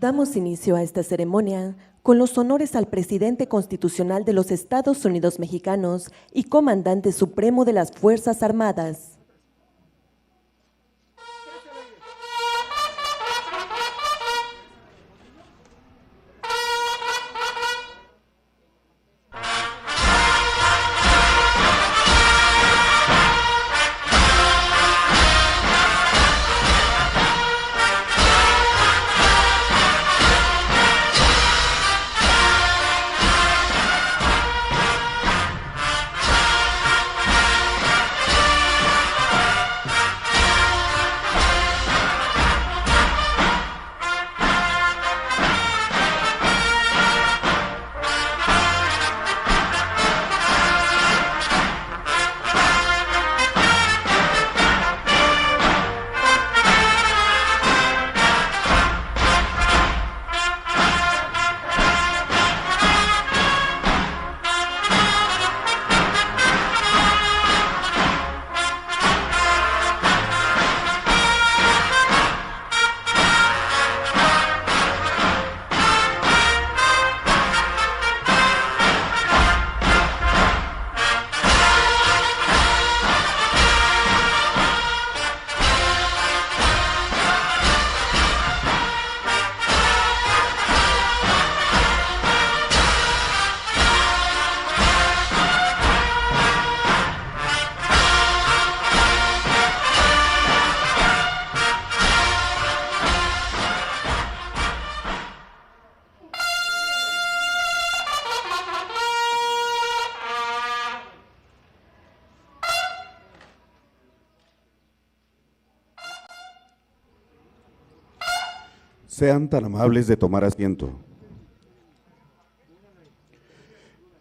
Damos inicio a esta ceremonia con los honores al presidente constitucional de los Estados Unidos mexicanos y comandante supremo de las Fuerzas Armadas. Sean tan amables de tomar asiento.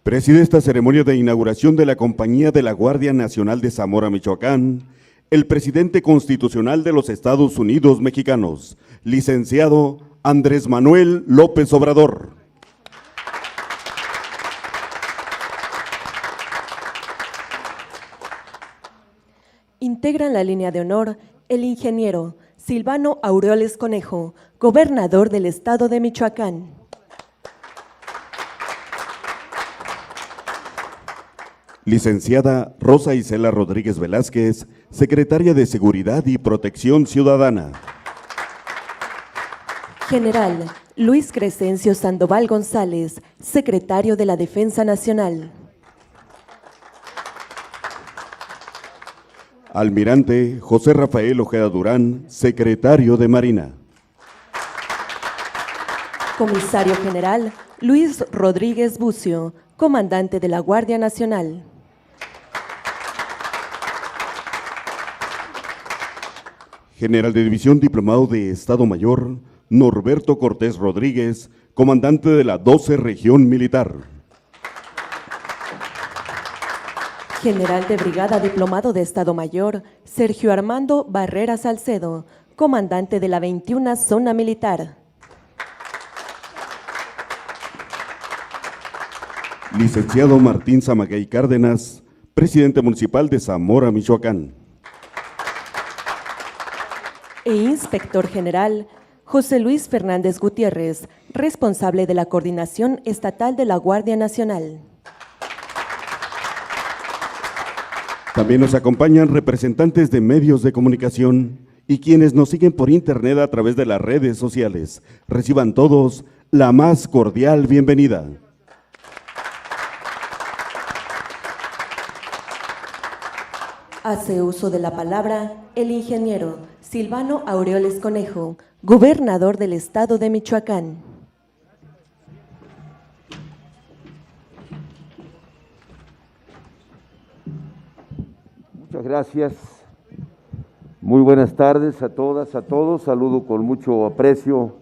Preside esta ceremonia de inauguración de la Compañía de la Guardia Nacional de Zamora, Michoacán, el presidente constitucional de los Estados Unidos mexicanos, licenciado Andrés Manuel López Obrador. Integran la línea de honor el ingeniero Silvano Aureoles Conejo, gobernador del estado de Michoacán. Licenciada Rosa Isela Rodríguez Velázquez, secretaria de Seguridad y Protección Ciudadana. General Luis Crescencio Sandoval González, secretario de la Defensa Nacional. Almirante José Rafael Ojeda Durán, secretario de Marina. Comisario General Luis Rodríguez Bucio, comandante de la Guardia Nacional. General de División Diplomado de Estado Mayor Norberto Cortés Rodríguez, comandante de la 12 Región Militar. General de Brigada Diplomado de Estado Mayor Sergio Armando Barrera Salcedo, comandante de la 21 Zona Militar. Licenciado Martín Zamaguey Cárdenas, presidente municipal de Zamora, Michoacán. E Inspector General José Luis Fernández Gutiérrez, responsable de la Coordinación Estatal de la Guardia Nacional. También nos acompañan representantes de medios de comunicación y quienes nos siguen por internet a través de las redes sociales. Reciban todos la más cordial bienvenida. Hace uso de la palabra el ingeniero Silvano Aureoles Conejo, gobernador del estado de Michoacán. Muchas gracias. Muy buenas tardes a todas, a todos. Saludo con mucho aprecio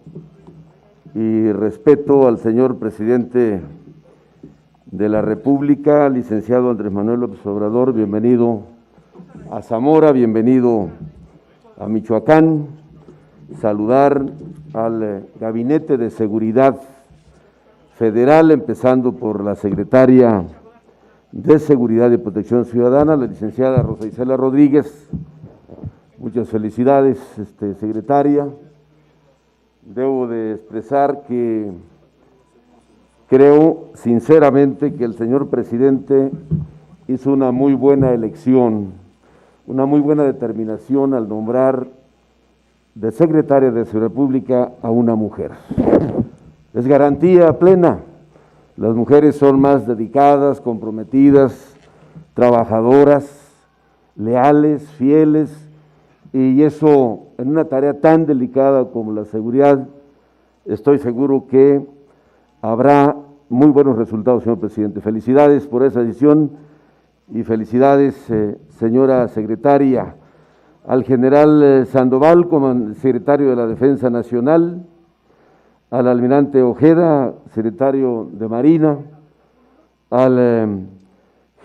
y respeto al señor presidente de la República, licenciado Andrés Manuel López Obrador. Bienvenido a Zamora, bienvenido a Michoacán. Saludar al Gabinete de Seguridad Federal, empezando por la secretaria de Seguridad y Protección Ciudadana, la licenciada Rosa Isela Rodríguez. Muchas felicidades, secretaria. Debo de expresar que creo sinceramente que el señor presidente hizo una muy buena elección, una muy buena determinación al nombrar de secretaria de Seguridad Pública a una mujer. Es garantía plena. Las mujeres son más dedicadas, comprometidas, trabajadoras, leales, fieles, y eso en una tarea tan delicada como la seguridad, estoy seguro que habrá muy buenos resultados, señor presidente. Felicidades por esa decisión y felicidades, señora secretaria. Al general Sandoval, como secretario de la Defensa Nacional, al almirante Ojeda, secretario de Marina, al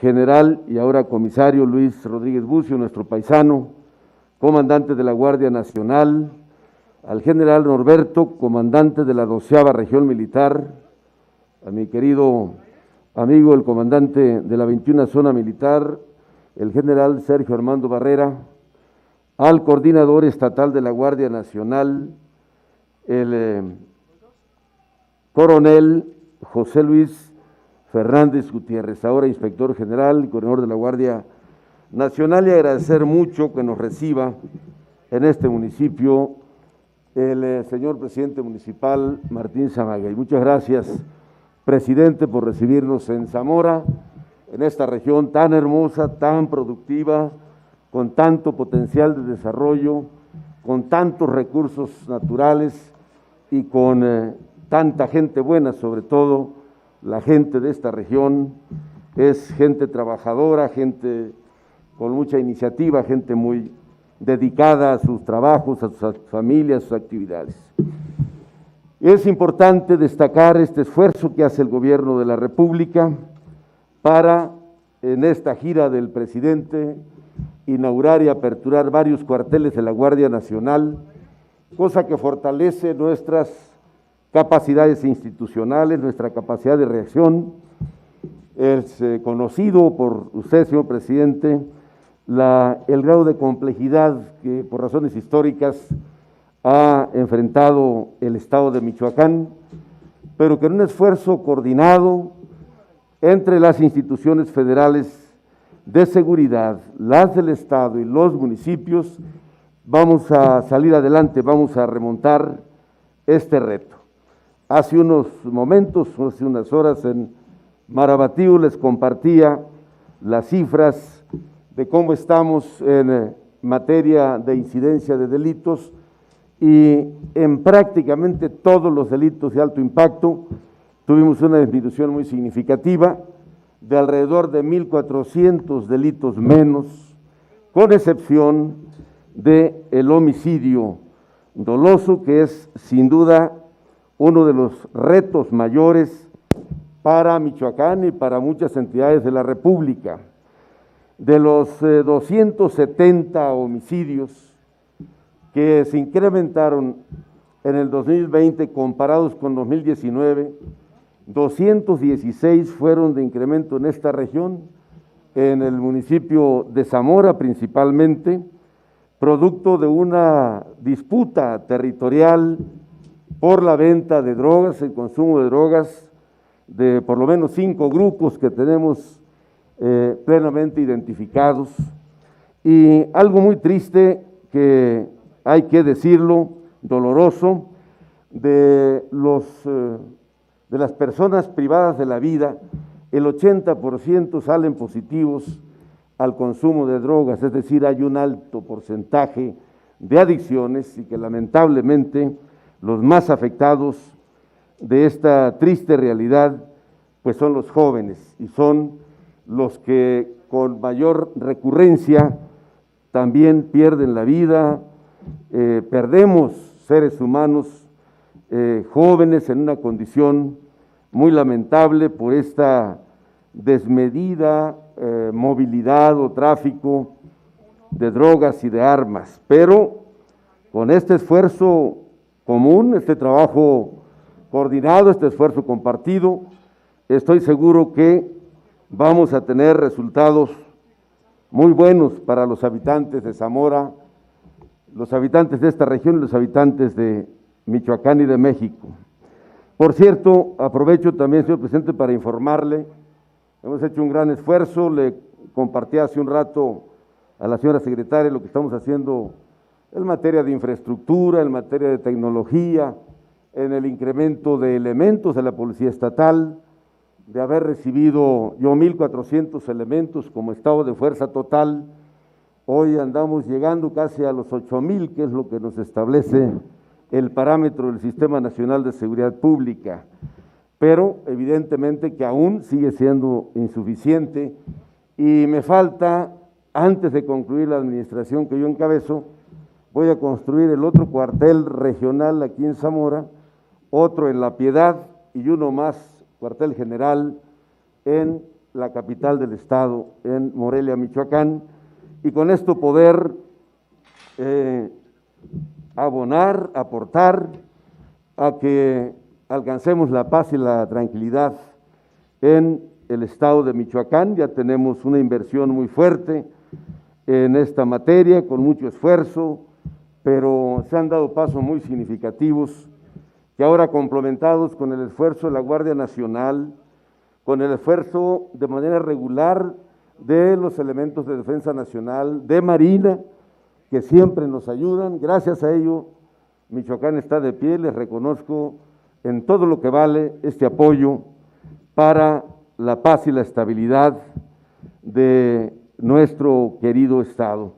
general y ahora comisario Luis Rodríguez Bucio, nuestro paisano, comandante de la Guardia Nacional, al general Norberto, comandante de la 12ª Región Militar, a mi querido amigo el comandante de la 21ª Zona Militar, el general Sergio Armando Barrera, al coordinador estatal de la Guardia Nacional, el coronel José Luis Fernández Gutiérrez, ahora inspector general y coordinador de la Guardia Nacional, y agradecer mucho que nos reciba en este municipio el señor presidente municipal Martín Zamagay. Muchas gracias, presidente, por recibirnos en Zamora, en esta región tan hermosa, tan productiva, con tanto potencial de desarrollo, con tantos recursos naturales y con tanta gente buena. Sobre todo la gente de esta región es gente trabajadora, gente con mucha iniciativa, gente muy dedicada a sus trabajos, a sus familias, a sus actividades. Es importante destacar este esfuerzo que hace el gobierno de la República para, en esta gira del presidente, inaugurar y aperturar varios cuarteles de la Guardia Nacional, cosa que fortalece nuestras capacidades institucionales, nuestra capacidad de reacción. Es conocido por usted, señor presidente, el grado de complejidad que por razones históricas ha enfrentado el Estado de Michoacán, pero que en un esfuerzo coordinado entre las instituciones federales de seguridad, las del Estado y los municipios, vamos a salir adelante, vamos a remontar este reto. Hace unos momentos, hace unas horas en Marabatío les compartía las cifras de cómo estamos en materia de incidencia de delitos, y en prácticamente todos los delitos de alto impacto tuvimos una disminución muy significativa, de alrededor de 1.400 delitos menos, con excepción del homicidio doloso, que es sin duda uno de los retos mayores para Michoacán y para muchas entidades de la República. De los 270 homicidios que se incrementaron en el 2020 comparados con 2019, 216 fueron de incremento en esta región, en el municipio de Zamora principalmente, producto de una disputa territorial por la venta de drogas, el consumo de drogas, de por lo menos 5 grupos que tenemos plenamente identificados. Y algo muy triste, que hay que decirlo, doloroso, de las personas privadas de la vida, el 80% salen positivos al consumo de drogas, es decir, hay un alto porcentaje de adicciones, y que lamentablemente los más afectados de esta triste realidad pues son los jóvenes, y son los que con mayor recurrencia también pierden la vida. Perdemos seres humanos jóvenes en una condición muy lamentable por esta desmedida movilidad o tráfico de drogas y de armas. Pero con este esfuerzo común, este trabajo coordinado, este esfuerzo compartido, estoy seguro que vamos a tener resultados muy buenos para los habitantes de Zamora, los habitantes de esta región y los habitantes de Michoacán y de México. Por cierto, aprovecho también, señor presidente, para informarle, hemos hecho un gran esfuerzo, le compartí hace un rato a la señora secretaria lo que estamos haciendo en materia de infraestructura, en materia de tecnología, en el incremento de elementos de la Policía Estatal, de haber recibido yo 1,400 elementos como estado de fuerza total. Hoy andamos llegando casi a los 8,000, que es lo que nos establece el parámetro del Sistema Nacional de Seguridad Pública, pero evidentemente que aún sigue siendo insuficiente y me falta, antes de concluir la administración que yo encabezo, voy a construir el otro cuartel regional aquí en Zamora, otro en La Piedad y uno más, cuartel general, en la capital del estado, en Morelia, Michoacán, y con esto poder abonar, aportar a que alcancemos la paz y la tranquilidad en el estado de Michoacán. Ya tenemos una inversión muy fuerte en esta materia, con mucho esfuerzo, pero se han dado pasos muy significativos que ahora, complementados con el esfuerzo de la Guardia Nacional, con el esfuerzo de manera regular de los elementos de defensa nacional, de Marina, que siempre nos ayudan, gracias a ello Michoacán está de pie. Les reconozco en todo lo que vale este apoyo para la paz y la estabilidad de nuestro querido estado.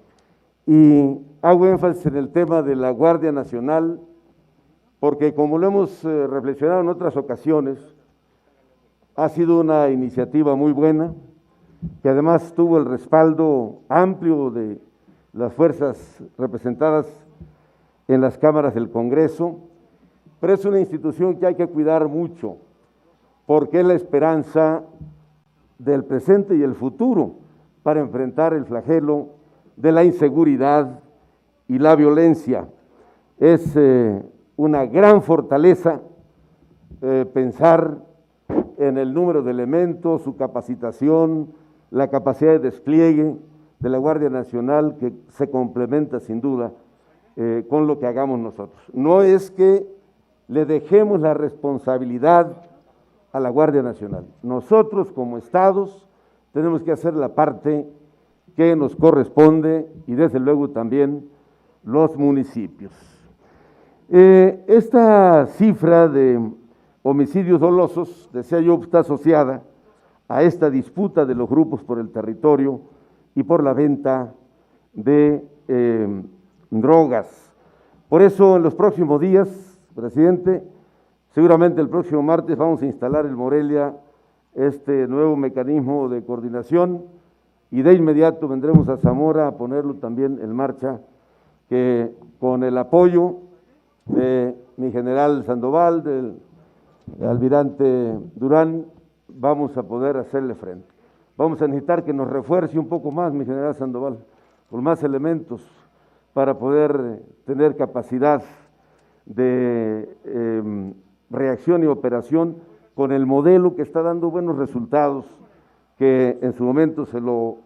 Y hago énfasis en el tema de la Guardia Nacional, porque como lo hemos reflexionado en otras ocasiones, ha sido una iniciativa muy buena, que además tuvo el respaldo amplio de las fuerzas representadas en las cámaras del Congreso, pero es una institución que hay que cuidar mucho, porque es la esperanza del presente y el futuro para enfrentar el flagelo de la inseguridad y la violencia. Es una gran fortaleza pensar en el número de elementos, su capacitación, la capacidad de despliegue de la Guardia Nacional, que se complementa sin duda con lo que hagamos nosotros. No es que le dejemos la responsabilidad a la Guardia Nacional. Nosotros como estados tenemos que hacer la parte que nos corresponde y desde luego también los municipios. Esta cifra de homicidios dolosos, decía yo, está asociada a esta disputa de los grupos por el territorio y por la venta de drogas. Por eso en los próximos días, presidente, seguramente el próximo martes vamos a instalar en Morelia este nuevo mecanismo de coordinación y de inmediato vendremos a Zamora a ponerlo también en marcha, que con el apoyo de mi general Sandoval, del almirante Durán, vamos a poder hacerle frente. Vamos a necesitar que nos refuerce un poco más, mi general Sandoval, con más elementos para poder tener capacidad de reacción y operación con el modelo que está dando buenos resultados, que en su momento se lo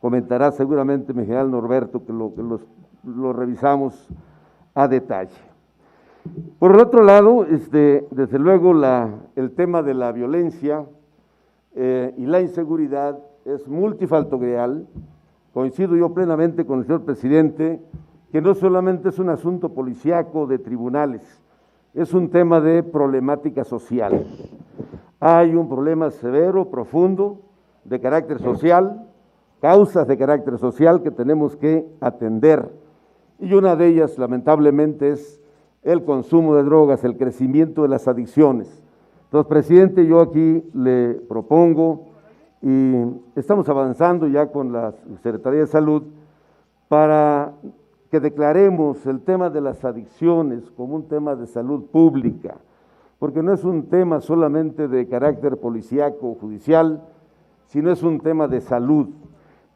comentará seguramente mi general Norberto, que lo revisamos a detalle. Por el otro lado, desde luego el tema de la violencia y la inseguridad es multifactorial. Coincido yo plenamente con el señor presidente que no solamente es un asunto policíaco de tribunales, es un tema de problemática social. Hay un problema severo, profundo, de carácter social, causas de carácter social que tenemos que atender, y una de ellas, lamentablemente, es el consumo de drogas, el crecimiento de las adicciones. Entonces, presidente, yo aquí le propongo, y estamos avanzando ya con la Secretaría de Salud, para que declaremos el tema de las adicciones como un tema de salud pública, porque no es un tema solamente de carácter policíaco o judicial, sino es un tema de salud.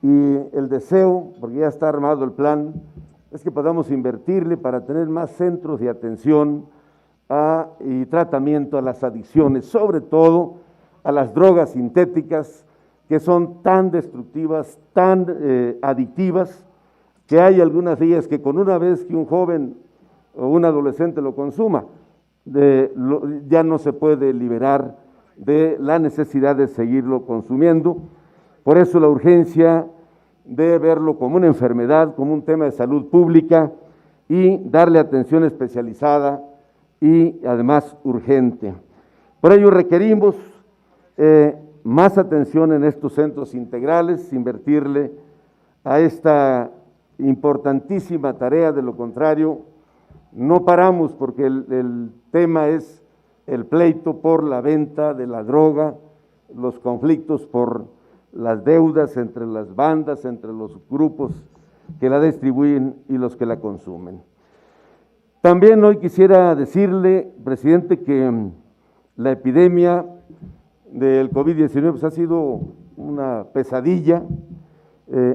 Y el deseo, porque ya está armado el plan, es que podamos invertirle para tener más centros de atención y tratamiento a las adicciones, sobre todo a las drogas sintéticas, que son tan destructivas, tan adictivas, que hay algunas de ellas que con una vez que un joven o un adolescente lo consuma, ya no se puede liberar de la necesidad de seguirlo consumiendo. Por eso la urgencia de verlo como una enfermedad, como un tema de salud pública y darle atención especializada y además urgente. Por ello requerimos más atención en estos centros integrales, invertirle a esta importantísima tarea. De lo contrario, no paramos, porque el tema es el pleito por la venta de la droga, los conflictos por las deudas entre las bandas, entre los grupos que la distribuyen y los que la consumen. También hoy quisiera decirle, presidente, que la epidemia del COVID-19 pues, ha sido una pesadilla.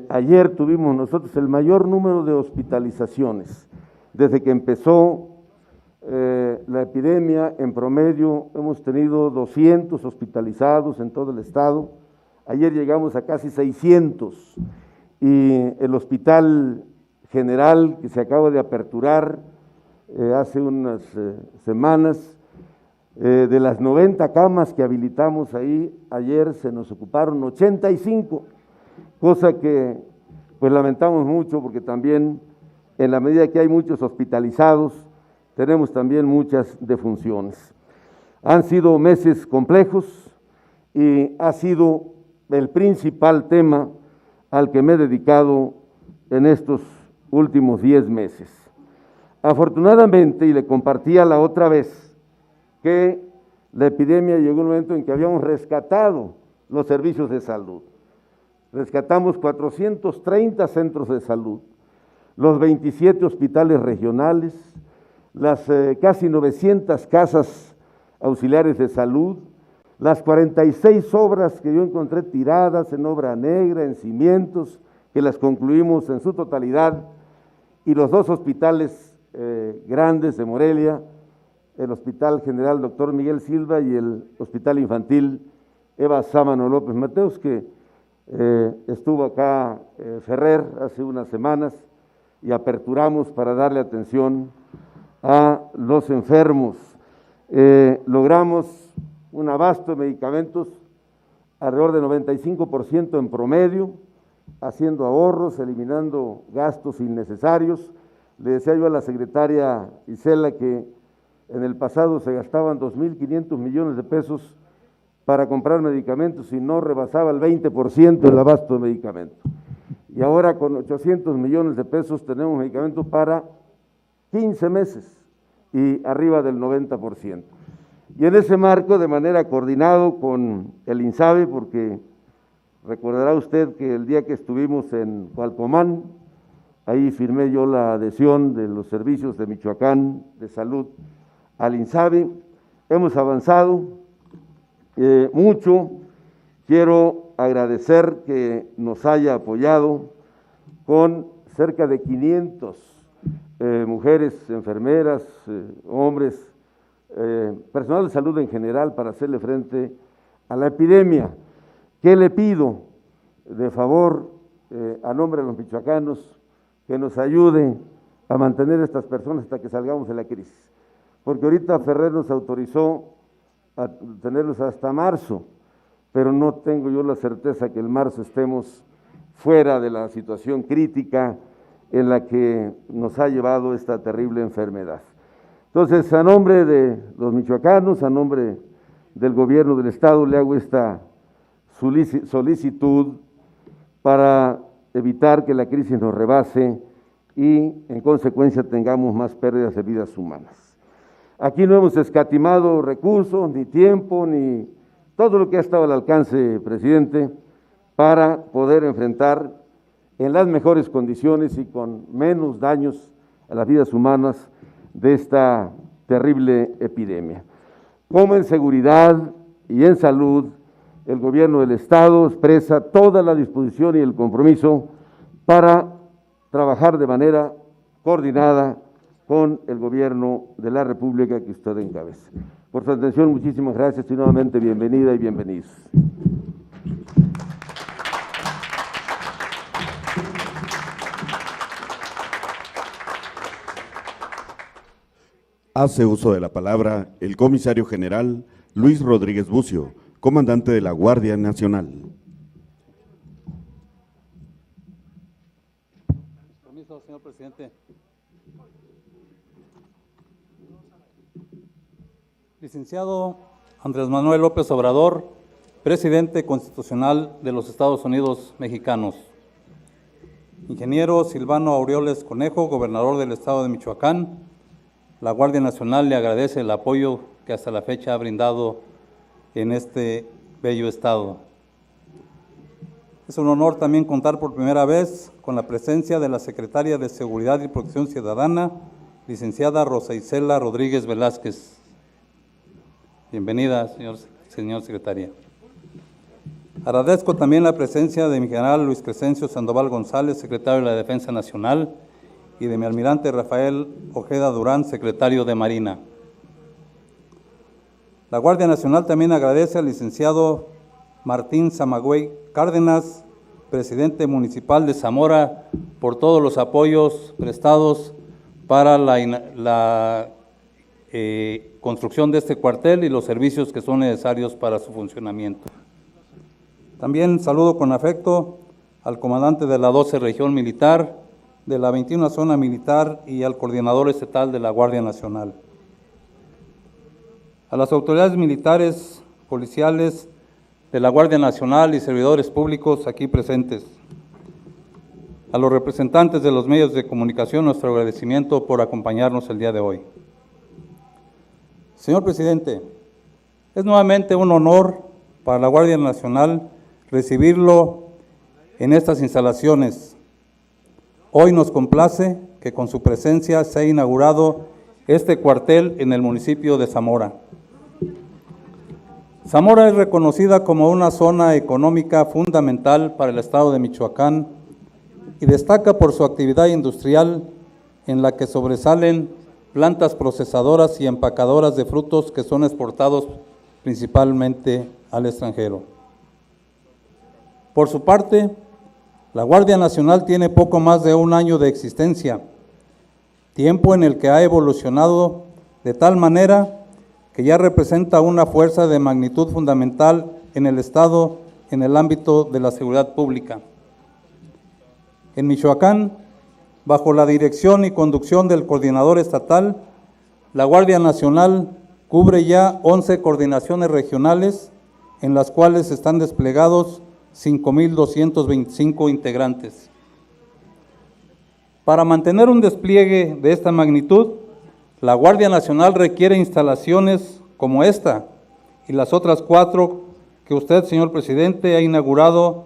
Ayer tuvimos nosotros el mayor número de hospitalizaciones. Desde que empezó la epidemia, en promedio hemos tenido 200 hospitalizados en todo el estado. Ayer llegamos a casi 600 y el Hospital General, que se acaba de aperturar hace unas semanas, de las 90 camas que habilitamos ahí, ayer se nos ocuparon 85, cosa que pues lamentamos mucho, porque también en la medida que hay muchos hospitalizados, tenemos también muchas defunciones. Han sido meses complejos y ha sido el principal tema al que me he dedicado en estos últimos 10 meses. Afortunadamente, y le compartía la otra vez, que la epidemia llegó un momento en que habíamos rescatado los servicios de salud. Rescatamos 430 centros de salud, los 27 hospitales regionales, las casi 900 casas auxiliares de salud, las 46 obras que yo encontré tiradas en obra negra, en cimientos, que las concluimos en su totalidad, y los 2 hospitales grandes de Morelia, el Hospital General Dr. Miguel Silva y el Hospital Infantil Eva Sámano López Mateos, que estuvo acá Ferrer hace unas semanas, y aperturamos para darle atención a los enfermos. Logramos un abasto de medicamentos alrededor del 95% en promedio, haciendo ahorros, eliminando gastos innecesarios. Le decía yo a la secretaria Isela que en el pasado se gastaban 2.500 millones de pesos para comprar medicamentos y no rebasaba el 20% el abasto de medicamentos. Y ahora con 800 millones de pesos tenemos medicamentos para 15 meses y arriba del 90%. Y en ese marco, de manera coordinado con el INSABI, porque recordará usted que el día que estuvimos en Cualcomán, ahí firmé yo la adhesión de los servicios de Michoacán de salud al INSABI, hemos avanzado mucho. Quiero agradecer que nos haya apoyado con cerca de 500 mujeres, enfermeras, hombres, personal de salud en general, para hacerle frente a la epidemia. ¿Qué le pido? De favor, a nombre de los michoacanos, que nos ayude a mantener a estas personas hasta que salgamos de la crisis. Porque ahorita Ferrer nos autorizó a tenerlos hasta marzo, pero no tengo yo la certeza que en marzo estemos fuera de la situación crítica en la que nos ha llevado esta terrible enfermedad. Entonces, a nombre de los michoacanos, a nombre del gobierno del estado, le hago esta solicitud para evitar que la crisis nos rebase y en consecuencia tengamos más pérdidas de vidas humanas. Aquí no hemos escatimado recursos, ni tiempo, ni todo lo que ha estado al alcance, presidente, para poder enfrentar en las mejores condiciones y con menos daños a las vidas humanas de esta terrible epidemia. Como en seguridad y en salud, el gobierno del estado expresa toda la disposición y el compromiso para trabajar de manera coordinada con el gobierno de la República que usted encabeza. Por su atención, muchísimas gracias y nuevamente bienvenida y bienvenidos. Hace uso de la palabra el comisario general Luis Rodríguez Bucio, comandante de la Guardia Nacional. Permiso, señor presidente. Licenciado Andrés Manuel López Obrador, presidente constitucional de los Estados Unidos mexicanos. Ingeniero Silvano Aureoles Conejo, gobernador del estado de Michoacán. La Guardia Nacional le agradece el apoyo que hasta la fecha ha brindado en este bello estado. Es un honor también contar por primera vez con la presencia de la Secretaria de Seguridad y Protección Ciudadana, licenciada Rosa Isela Rodríguez Velázquez. Bienvenida, señor secretaria. Agradezco también la presencia de mi general Luis Crescencio Sandoval González, secretario de la Defensa Nacional, y de mi almirante Rafael Ojeda Durán, secretario de Marina. La Guardia Nacional también agradece al licenciado Martín Zamagüey Cárdenas, presidente municipal de Zamora, por todos los apoyos prestados para la construcción de este cuartel y los servicios que son necesarios para su funcionamiento. También saludo con afecto al comandante de la 12 Región Militar, de la 21 Zona Militar y al coordinador estatal de la Guardia Nacional. A las autoridades militares, policiales de la Guardia Nacional y servidores públicos aquí presentes. A los representantes de los medios de comunicación, nuestro agradecimiento por acompañarnos el día de hoy. Señor presidente, es nuevamente un honor para la Guardia Nacional recibirlo en estas instalaciones. Hoy nos complace que con su presencia se haya inaugurado este cuartel en el municipio de Zamora. Zamora es reconocida como una zona económica fundamental para el estado de Michoacán y destaca por su actividad industrial en la que sobresalen plantas procesadoras y empacadoras de frutos que son exportados principalmente al extranjero. Por su parte, la Guardia Nacional tiene poco más de un año de existencia, tiempo en el que ha evolucionado de tal manera que ya representa una fuerza de magnitud fundamental en el Estado en el ámbito de la seguridad pública. En Michoacán, bajo la dirección y conducción del coordinador estatal, la Guardia Nacional cubre ya 11 coordinaciones regionales, en las cuales están desplegados 5,225 integrantes. Para mantener un despliegue de esta magnitud, la Guardia Nacional requiere instalaciones como esta y las otras 4 que usted, señor presidente, ha inaugurado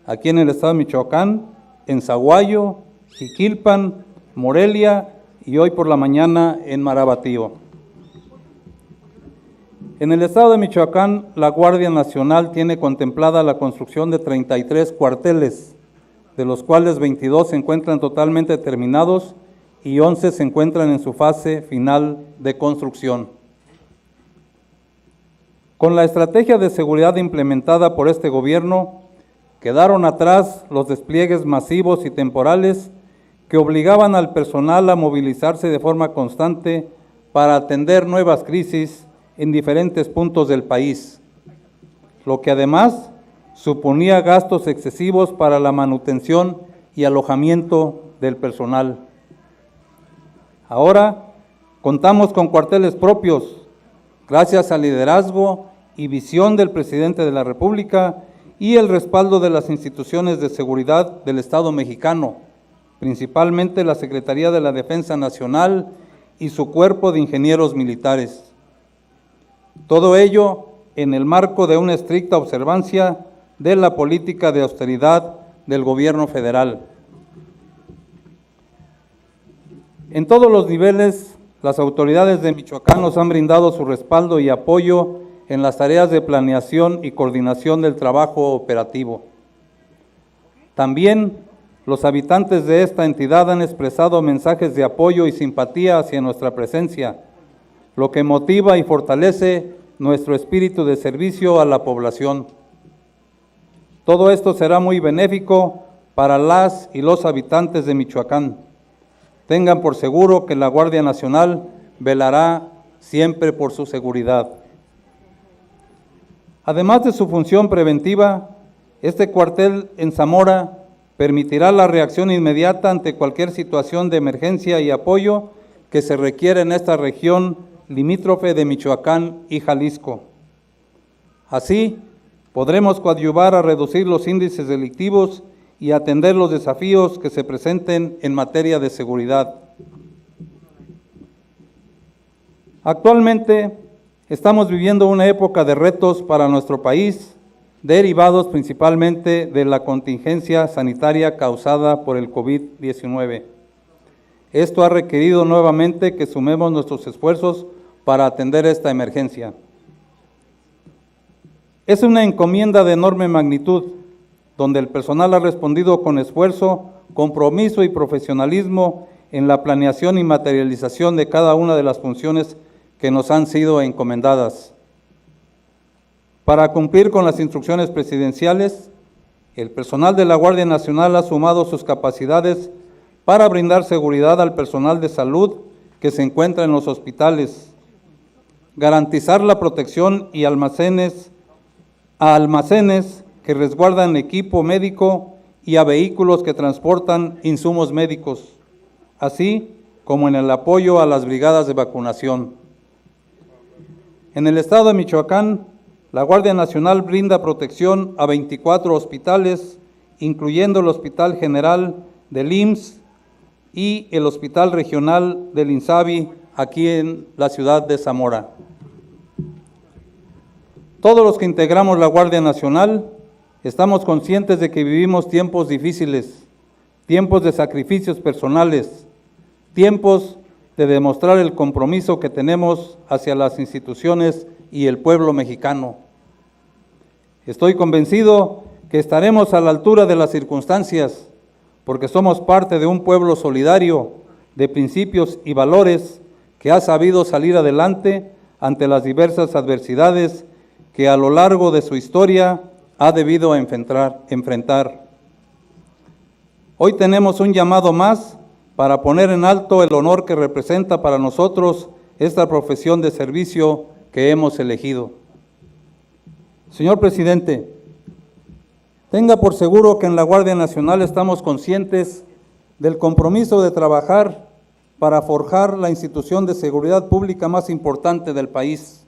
aquí en el estado de Michoacán, en Zaguayo, Jiquilpan, Morelia y hoy por la mañana en Marabatío. En el estado de Michoacán, la Guardia Nacional tiene contemplada la construcción de 33 cuarteles, de los cuales 22 se encuentran totalmente terminados y 11 se encuentran en su fase final de construcción. Con la estrategia de seguridad implementada por este gobierno, quedaron atrás los despliegues masivos y temporales que obligaban al personal a movilizarse de forma constante para atender nuevas crisis en diferentes puntos del país, lo que además suponía gastos excesivos para la manutención y alojamiento del personal. Ahora contamos con cuarteles propios, gracias al liderazgo y visión del presidente de la República y el respaldo de las instituciones de seguridad del Estado mexicano, principalmente la Secretaría de la Defensa Nacional y su cuerpo de ingenieros militares. Todo ello en el marco de una estricta observancia de la política de austeridad del gobierno federal. En todos los niveles, las autoridades de Michoacán nos han brindado su respaldo y apoyo en las tareas de planeación y coordinación del trabajo operativo. También los habitantes de esta entidad han expresado mensajes de apoyo y simpatía hacia nuestra presencia, lo que motiva y fortalece nuestro espíritu de servicio a la población. Todo esto será muy benéfico para las y los habitantes de Michoacán. Tengan por seguro que la Guardia Nacional velará siempre por su seguridad. Además de su función preventiva, este cuartel en Zamora permitirá la reacción inmediata ante cualquier situación de emergencia y apoyo que se requiera en esta región limítrofe de Michoacán y Jalisco. Así, podremos coadyuvar a reducir los índices delictivos y atender los desafíos que se presenten en materia de seguridad. Actualmente, estamos viviendo una época de retos para nuestro país, derivados principalmente de la contingencia sanitaria causada por el COVID-19. Esto ha requerido nuevamente que sumemos nuestros esfuerzos para atender esta emergencia. Es una encomienda de enorme magnitud, donde el personal ha respondido con esfuerzo, compromiso y profesionalismo en la planeación y materialización de cada una de las funciones que nos han sido encomendadas. Para cumplir con las instrucciones presidenciales, el personal de la Guardia Nacional ha sumado sus capacidades para brindar seguridad al personal de salud que se encuentra en los hospitales, garantizar la protección y almacenes que resguardan equipo médico y a vehículos que transportan insumos médicos, así como en el apoyo a las brigadas de vacunación. En el estado de Michoacán, la Guardia Nacional brinda protección a 24 hospitales, incluyendo el Hospital General del IMSS y el Hospital Regional del INSABI, aquí en la ciudad de Zamora. Todos los que integramos la Guardia Nacional estamos conscientes de que vivimos tiempos difíciles, tiempos de sacrificios personales, tiempos de demostrar el compromiso que tenemos hacia las instituciones y el pueblo mexicano. Estoy convencido que estaremos a la altura de las circunstancias, porque somos parte de un pueblo solidario, de principios y valores que ha sabido salir adelante ante las diversas adversidades que a lo largo de su historia ha debido enfrentar. Hoy tenemos un llamado más para poner en alto el honor que representa para nosotros esta profesión de servicio que hemos elegido. Señor presidente, tenga por seguro que en la Guardia Nacional estamos conscientes del compromiso de trabajar para forjar la institución de seguridad pública más importante del país.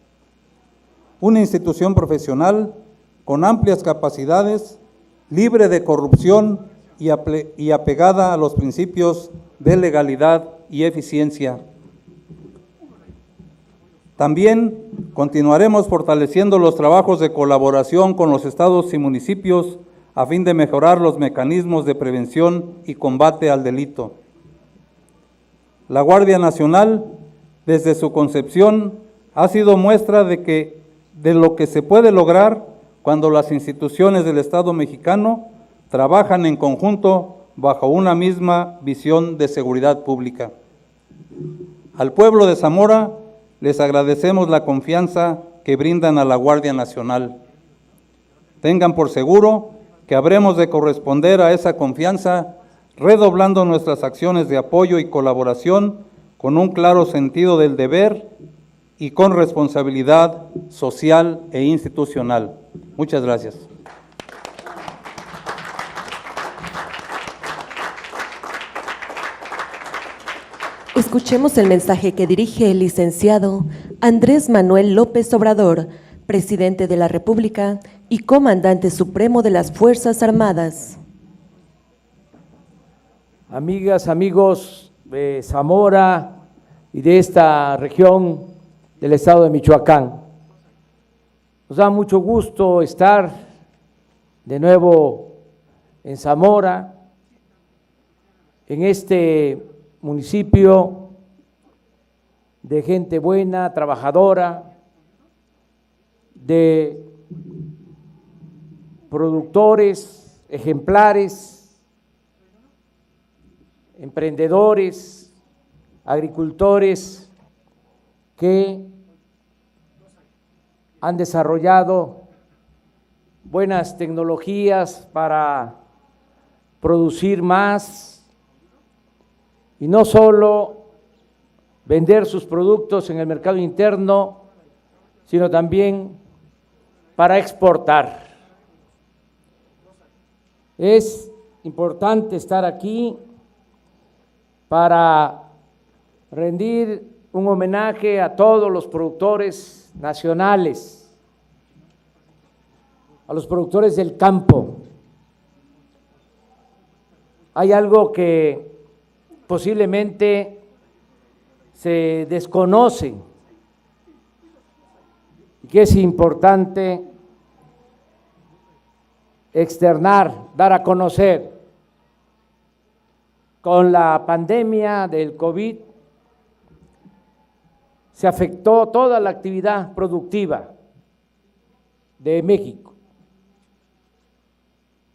Una institución profesional con amplias capacidades, libre de corrupción y apegada a los principios de legalidad y eficiencia. También continuaremos fortaleciendo los trabajos de colaboración con los estados y municipios a fin de mejorar los mecanismos de prevención y combate al delito. La Guardia Nacional, desde su concepción, ha sido muestra de lo que se puede lograr cuando las instituciones del Estado mexicano trabajan en conjunto bajo una misma visión de seguridad pública. Al pueblo de Zamora les agradecemos la confianza que brindan a la Guardia Nacional. Tengan por seguro que habremos de corresponder a esa confianza redoblando nuestras acciones de apoyo y colaboración con un claro sentido del deber y con responsabilidad social e institucional. Muchas gracias. Escuchemos el mensaje que dirige el licenciado Andrés Manuel López Obrador, presidente de la República y comandante supremo de las Fuerzas Armadas. Amigas, amigos de Zamora y de esta región del estado de Michoacán, nos da mucho gusto estar de nuevo en Zamora, en este municipio de gente buena, trabajadora, de productores ejemplares, emprendedores, agricultores que han desarrollado buenas tecnologías para producir más y no solo vender sus productos en el mercado interno, sino también para exportar. Es importante estar aquí para rendir un homenaje a todos los productores nacionales, a los productores del campo. Hay algo que posiblemente se desconoce y que es importante externar, dar a conocer. Con la pandemia del COVID se afectó toda la actividad productiva de México,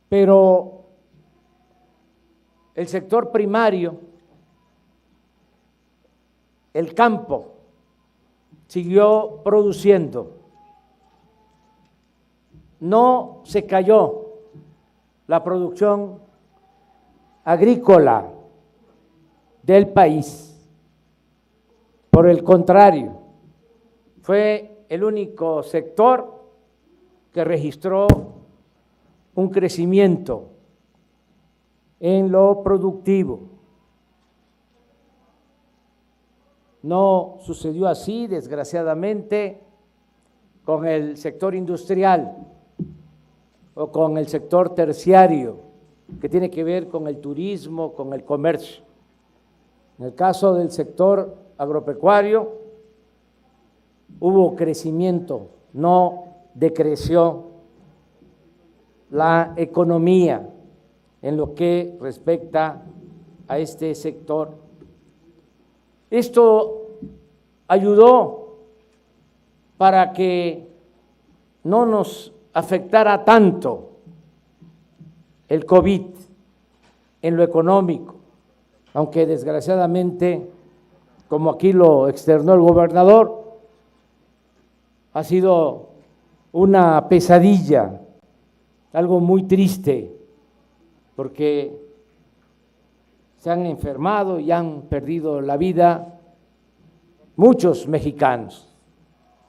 pero el sector primario, el campo, siguió produciendo. No se cayó la producción agrícola del país. Por el contrario, fue el único sector que registró un crecimiento en lo productivo. No sucedió así, desgraciadamente, con el sector industrial o con el sector terciario, que tiene que ver con el turismo, con el comercio. En el caso del sector agropecuario, hubo crecimiento, no decreció la economía en lo que respecta a este sector. Esto ayudó para que no nos afectara tanto el COVID en lo económico, aunque desgraciadamente, como aquí lo externó el gobernador, ha sido una pesadilla, algo muy triste, porque se han enfermado y han perdido la vida muchos mexicanos,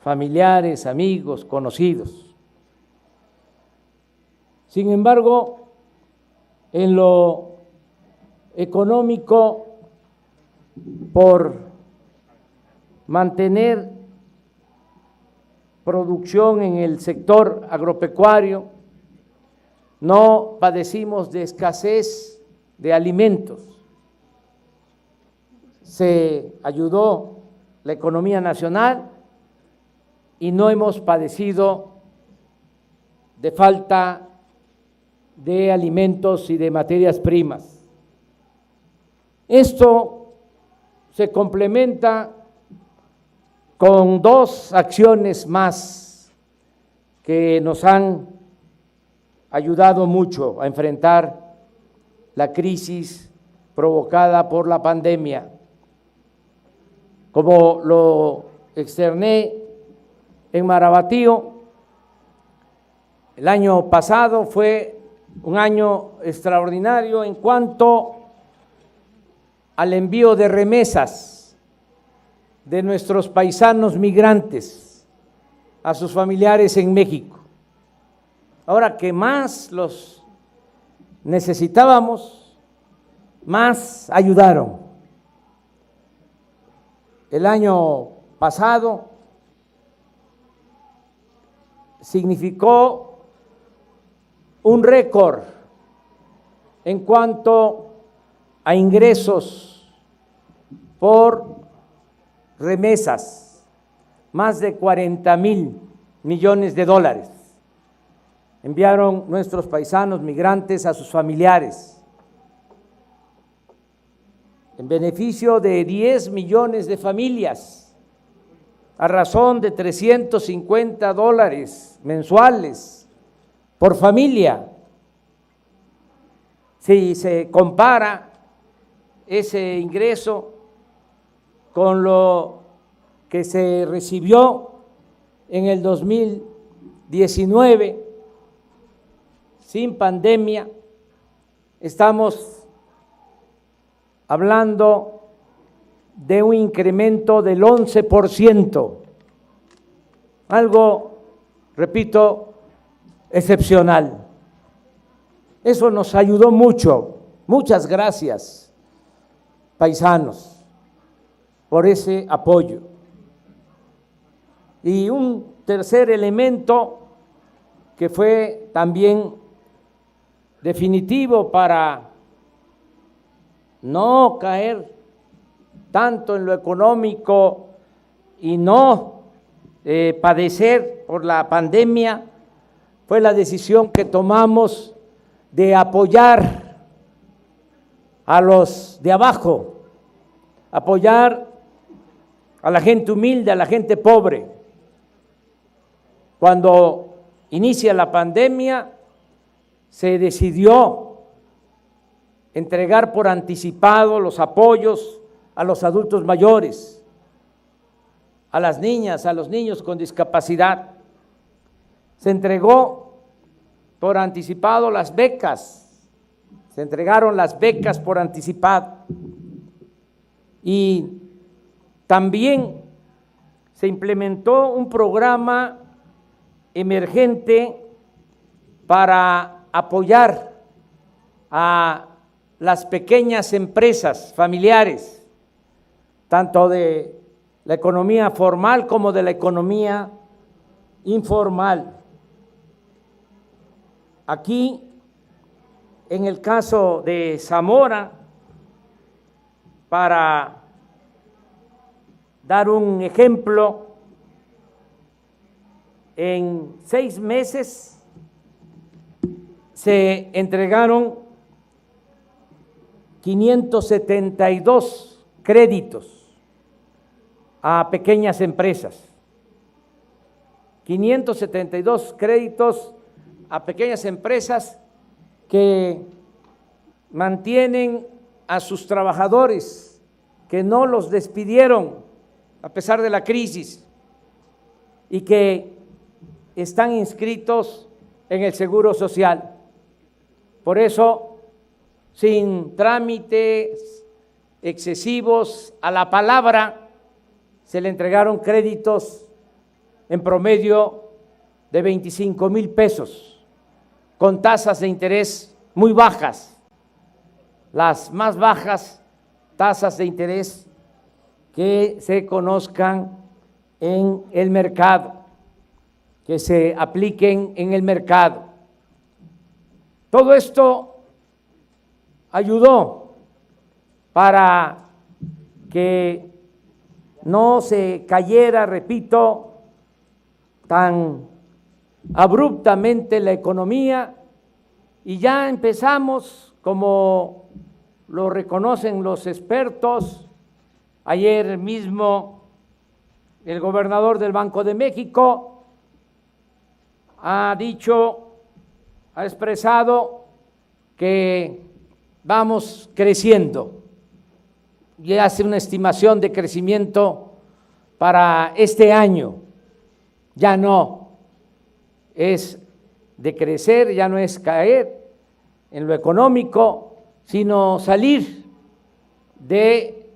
familiares, amigos, conocidos. Sin embargo, en lo económico, por mantener producción en el sector agropecuario, no padecimos de escasez de alimentos. Se ayudó la economía nacional y no hemos padecido de falta de alimentos y de materias primas. Esto se complementa con dos acciones más que nos han ayudado mucho a enfrentar la crisis provocada por la pandemia. Como lo externé en Marabatío, el año pasado fue un año extraordinario en cuanto al envío de remesas de nuestros paisanos migrantes a sus familiares en México. Ahora que más los necesitábamos, más ayudaron. El año pasado significó un récord en cuanto a ingresos por remesas, más de 40,000 millones de dólares enviaron nuestros paisanos migrantes a sus familiares, en beneficio de 10 millones de familias, a razón de $350 mensuales por familia. Si se compara ese ingreso con lo que se recibió en el 2019, sin pandemia, estamos hablando de un incremento del 11%, algo, repito, excepcional. Eso nos ayudó mucho. Muchas gracias, paisanos, por ese apoyo. Y un tercer elemento que fue también definitivo para no caer tanto en lo económico y no padecer por la pandemia, fue la decisión que tomamos de apoyar a los de abajo, apoyar a la gente humilde, a la gente pobre. Cuando inicia la pandemia, se decidió entregar por anticipado los apoyos a los adultos mayores, a las niñas, a los niños con discapacidad. Se entregó por anticipado las becas, se entregaron las becas por anticipado y también se implementó un programa emergente para apoyar a las pequeñas empresas familiares, tanto de la economía formal como de la economía informal. Aquí, en el caso de Zamora, para dar un ejemplo, en 6 meses se entregaron 572 créditos a pequeñas empresas. 572 créditos a pequeñas empresas que mantienen a sus trabajadores, que no los despidieron a pesar de la crisis y que están inscritos en el Seguro Social. Por eso, sin trámites excesivos a la palabra, se le entregaron créditos en promedio de 25,000 pesos, con tasas de interés muy bajas, las más bajas tasas de interés que se conozcan en el mercado, que se apliquen en el mercado. Todo esto ayudó para que no se cayera, repito, tan abruptamente la economía, y ya empezamos, como lo reconocen los expertos. Ayer mismo el gobernador del Banco de México ha expresado que vamos creciendo y hace una estimación de crecimiento para este año. Ya no es de crecer, ya no es caer en lo económico, sino salir de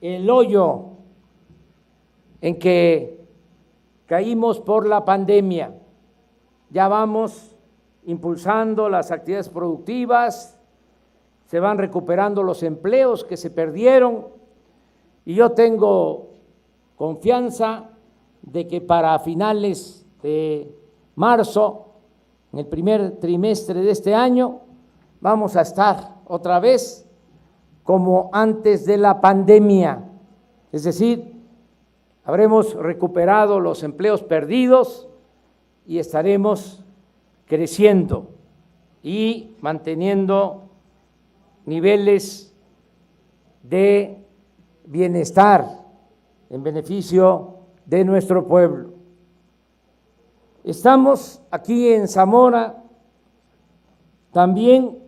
el hoyo en que caímos por la pandemia. Ya vamos impulsando las actividades productivas, se van recuperando los empleos que se perdieron y yo tengo confianza de que para finales de marzo, en el primer trimestre de este año, vamos a estar otra vez como antes de la pandemia, es decir, habremos recuperado los empleos perdidos y estaremos creciendo y manteniendo niveles de bienestar en beneficio de nuestro pueblo. Estamos aquí en Zamora también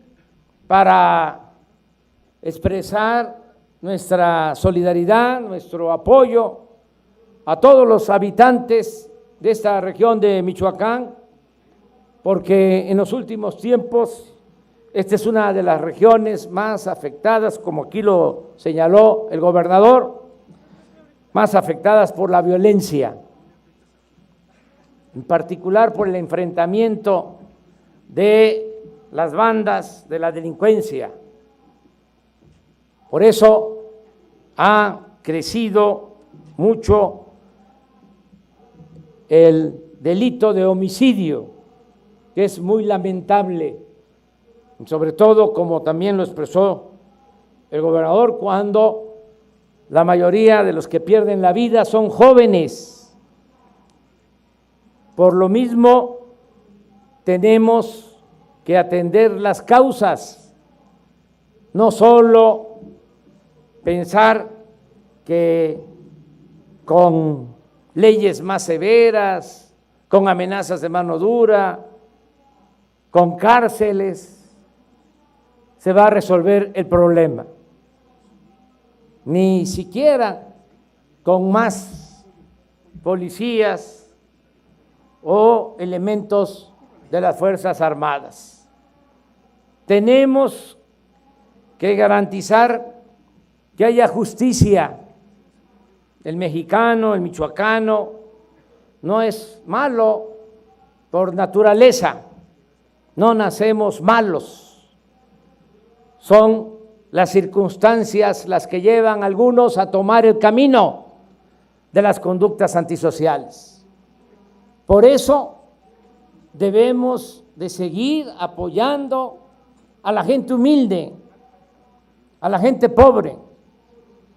para expresar nuestra solidaridad, nuestro apoyo a todos los habitantes de esta región de Michoacán, porque en los últimos tiempos Esta es una de las regiones más afectadas, como aquí lo señaló el gobernador, más afectadas por la violencia, en particular por el enfrentamiento de las bandas de la delincuencia. Por eso ha crecido mucho el delito de homicidio, que es muy lamentable, sobre todo, como también lo expresó el gobernador, cuando la mayoría de los que pierden la vida son jóvenes. Por lo mismo, tenemos que atender las causas, no solo pensar que con leyes más severas, con amenazas de mano dura, con cárceles, se va a resolver el problema. Ni siquiera con más policías o elementos de las Fuerzas Armadas. Tenemos que garantizar que haya justicia. El mexicano, el michoacano, no es malo por naturaleza, no nacemos malos. Son las circunstancias las que llevan a algunos a tomar el camino de las conductas antisociales. Por eso debemos de seguir apoyando a la gente humilde, a la gente pobre,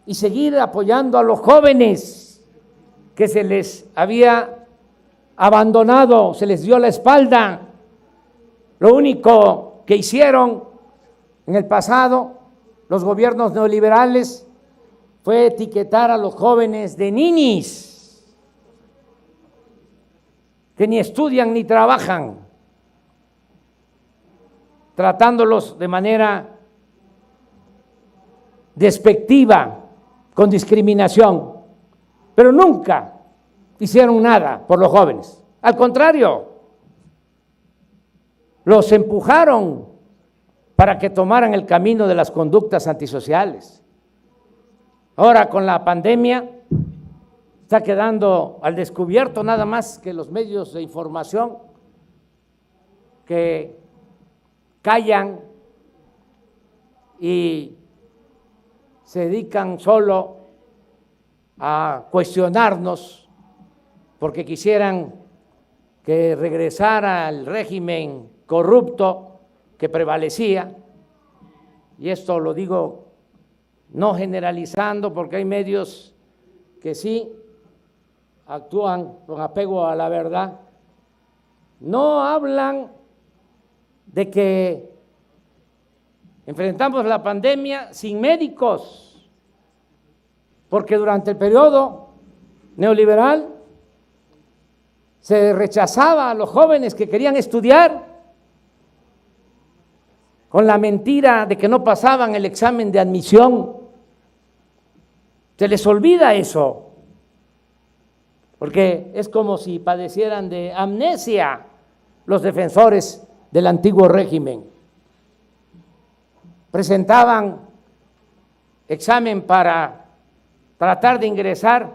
y seguir apoyando a los jóvenes que se les había abandonado, se les dio la espalda. Lo único que hicieron en el pasado los gobiernos neoliberales fue etiquetar a los jóvenes de ninis, que ni estudian ni trabajan, tratándolos de manera despectiva, con discriminación, pero nunca hicieron nada por los jóvenes. Al contrario, los empujaron para que tomaran el camino de las conductas antisociales. Ahora, con la pandemia, está quedando al descubierto nada más que los medios de información que callan y se dedican solo a cuestionarnos porque quisieran que regresara el régimen corrupto que prevalecía, y esto lo digo no generalizando porque hay medios que sí actúan con apego a la verdad, no hablan de que enfrentamos la pandemia sin médicos, porque durante el periodo neoliberal se rechazaba a los jóvenes que querían estudiar con la mentira de que no pasaban el examen de admisión. Se les olvida eso, porque es como si padecieran de amnesia los defensores del antiguo régimen. Presentaban examen para tratar de ingresar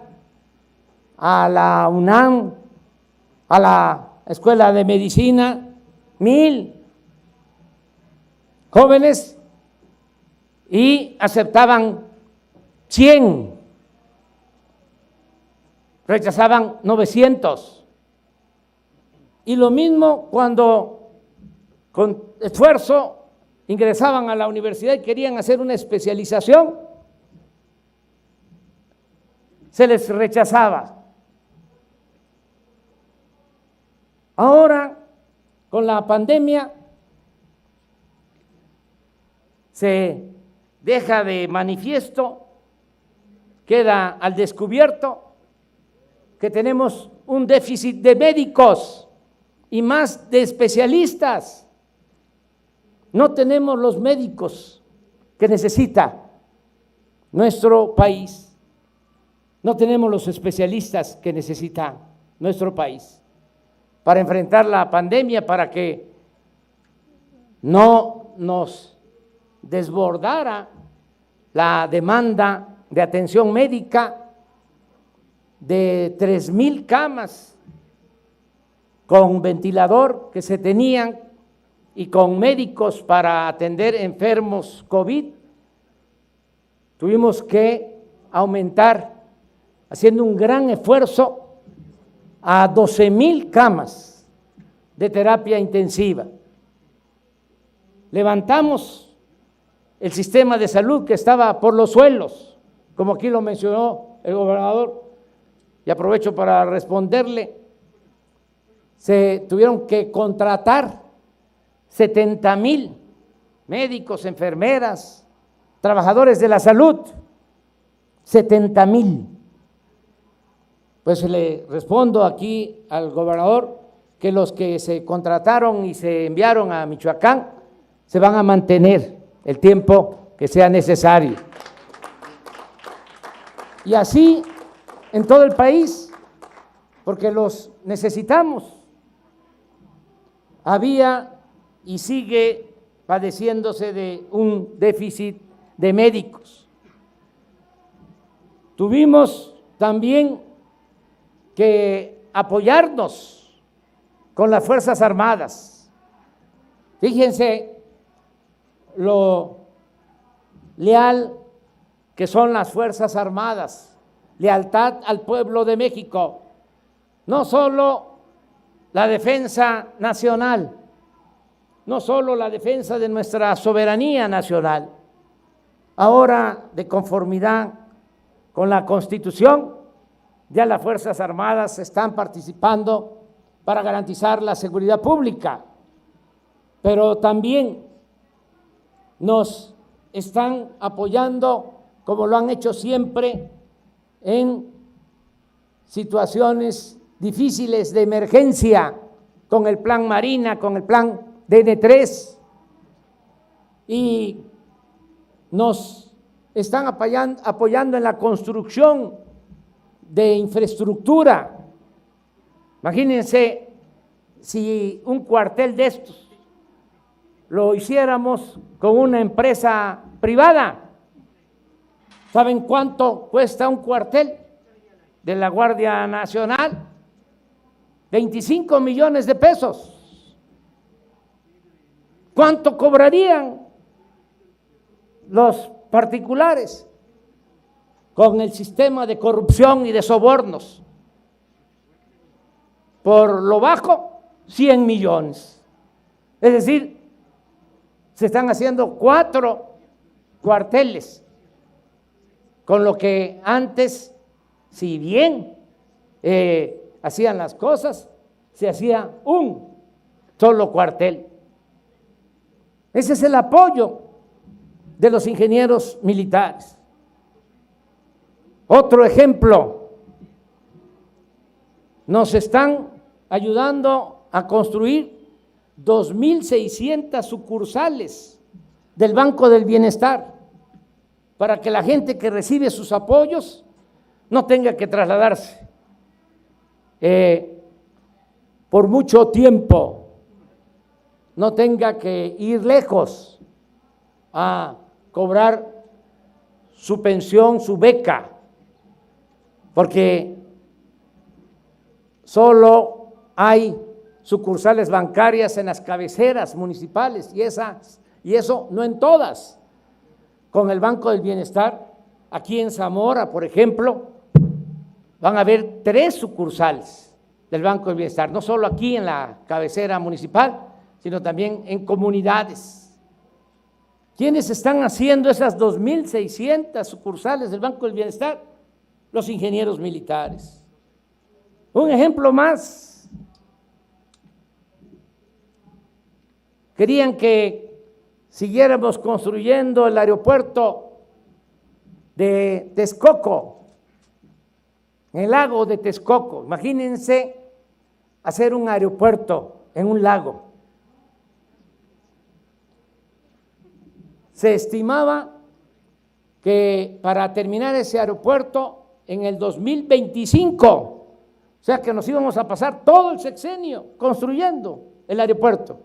a la UNAM, a la Escuela de Medicina, 1,000 jóvenes, y aceptaban 100, rechazaban 900. Y lo mismo cuando con esfuerzo ingresaban a la universidad y querían hacer una especialización, se les rechazaba. Ahora, con la pandemia, se deja de manifiesto, queda al descubierto que tenemos un déficit de médicos y más de especialistas. No tenemos los médicos que necesita nuestro país, no tenemos los especialistas que necesita nuestro país para enfrentar la pandemia, para que no nos desbordara la demanda de atención médica de 3,000 camas con ventilador que se tenían y con médicos para atender enfermos COVID. Tuvimos que aumentar, haciendo un gran esfuerzo, a 12,000 camas de terapia intensiva. Levantamos el sistema de salud que estaba por los suelos, como aquí lo mencionó el gobernador, y aprovecho para responderle. Se tuvieron que contratar 70,000 médicos, enfermeras, trabajadores de la salud, 70,000. Pues le respondo aquí al gobernador que los que se contrataron y se enviaron a Michoacán se van a mantener el tiempo que sea necesario. Y así en todo el país, porque los necesitamos. Había y sigue padeciéndose de un déficit de médicos. Tuvimos también que apoyarnos con las Fuerzas Armadas. Fíjense lo leal que son las Fuerzas Armadas, lealtad al pueblo de México, no solo la defensa nacional, no solo la defensa de nuestra soberanía nacional, ahora de conformidad con la Constitución, ya las Fuerzas Armadas están participando para garantizar la seguridad pública, pero también nos están apoyando, como lo han hecho siempre, en situaciones difíciles de emergencia, con el Plan Marina, con el Plan DN3, y nos están apoyando en la construcción de infraestructura. Imagínense si un cuartel de estos lo hiciéramos con una empresa privada. ¿Saben cuánto cuesta un cuartel de la Guardia Nacional? 25 millones de pesos. ¿Cuánto cobrarían los particulares con el sistema de corrupción y de sobornos? Por lo bajo, 100 millones. Es decir, se están haciendo 4 cuarteles, con lo que antes, si bien hacían las cosas, se hacía un solo cuartel. Ese es el apoyo de los ingenieros militares. Otro ejemplo, nos están ayudando a construir 2,600 sucursales del Banco del Bienestar, para que la gente que recibe sus apoyos no tenga que trasladarse por mucho tiempo, no tenga que ir lejos a cobrar su pensión, su beca, porque solo hay sucursales bancarias en las cabeceras municipales y eso no en todas. Con el Banco del Bienestar, aquí en Zamora, por ejemplo, van a haber 3 sucursales del Banco del Bienestar, no solo aquí en la cabecera municipal, sino también en comunidades. ¿Quiénes están haciendo esas 2,600 sucursales del Banco del Bienestar? Los ingenieros militares. Un ejemplo más. Querían que siguiéramos construyendo el aeropuerto de Texcoco, en el lago de Texcoco. Imagínense hacer un aeropuerto en un lago. Se estimaba que para terminar ese aeropuerto en el 2025, o sea que nos íbamos a pasar todo el sexenio construyendo el aeropuerto.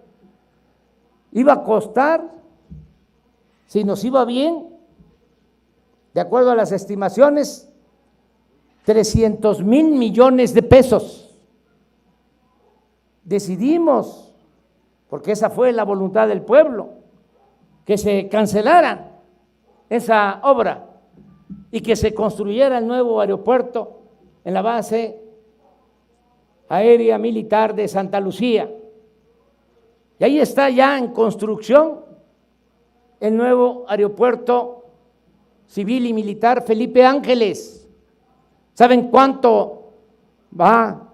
iba a costar, si nos iba bien, de acuerdo a las estimaciones, 300,000 millones de pesos. Decidimos, porque esa fue la voluntad del pueblo, que se cancelara esa obra y que se construyera el nuevo aeropuerto en la base aérea militar de Santa Lucía. Y ahí está ya en construcción el nuevo aeropuerto civil y militar Felipe Ángeles. ¿Saben cuánto va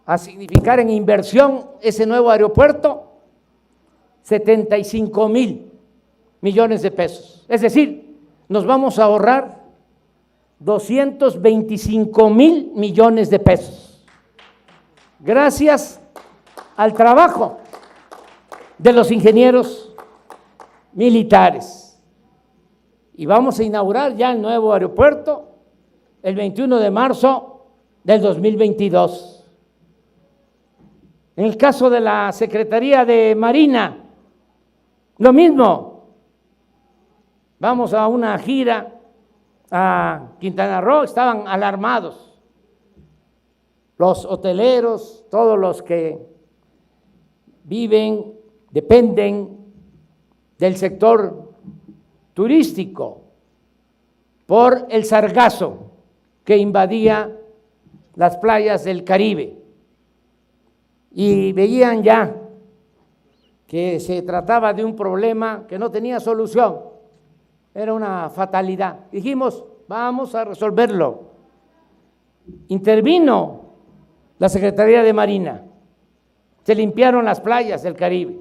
a significar en inversión ese nuevo aeropuerto? 75,000 millones de pesos. Es decir, nos vamos a ahorrar 225,000 millones de pesos. Gracias al trabajo de los ingenieros militares. Y vamos a inaugurar ya el nuevo aeropuerto el 21 de marzo del 2022. En el caso de la Secretaría de Marina, lo mismo. Vamos a una gira a Quintana Roo, estaban alarmados los hoteleros, todos los que viven, dependen del sector turístico por el sargazo que invadía las playas del Caribe, y veían ya que se trataba de un problema que no tenía solución, era una fatalidad. Dijimos, vamos a resolverlo. Intervino la Secretaría de Marina, se limpiaron las playas del Caribe,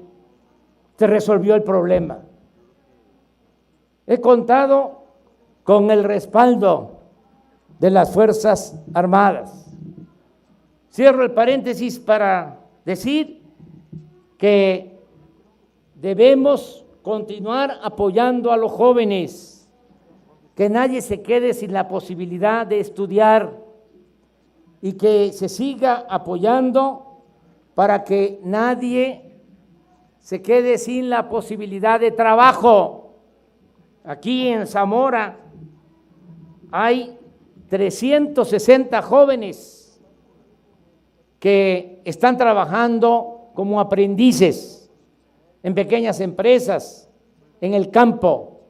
se resolvió el problema. He contado con el respaldo de las Fuerzas Armadas. Cierro el paréntesis para decir que debemos continuar apoyando a los jóvenes, que nadie se quede sin la posibilidad de estudiar y que se siga apoyando para que nadie se quede sin la posibilidad de trabajo. Aquí en Zamora hay 360 jóvenes que están trabajando como aprendices en pequeñas empresas, en el campo,